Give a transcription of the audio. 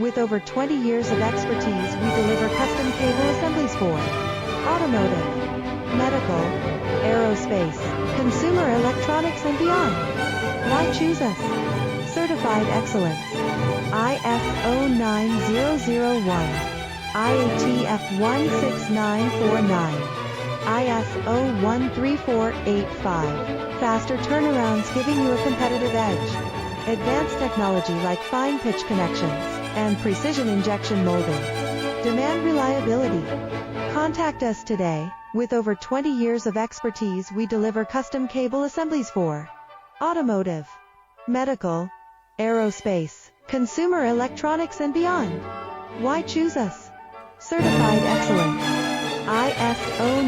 With over 20 years of expertise, we deliver custom cable assemblies for automotive, medical, aerospace, consumer electronics and beyond. Why choose us? Certified excellence. ISO 9001, IATF 16949, ISO 13485. Faster turnarounds giving you a competitive edge. Advanced technology like fine pitch connections and precision injection molding. Demand reliability. Contact us today. With over 20 years of expertise, we deliver custom cable assemblies for automotive, medical, aerospace, consumer electronics and beyond. Why choose us? Certified excellence. ISO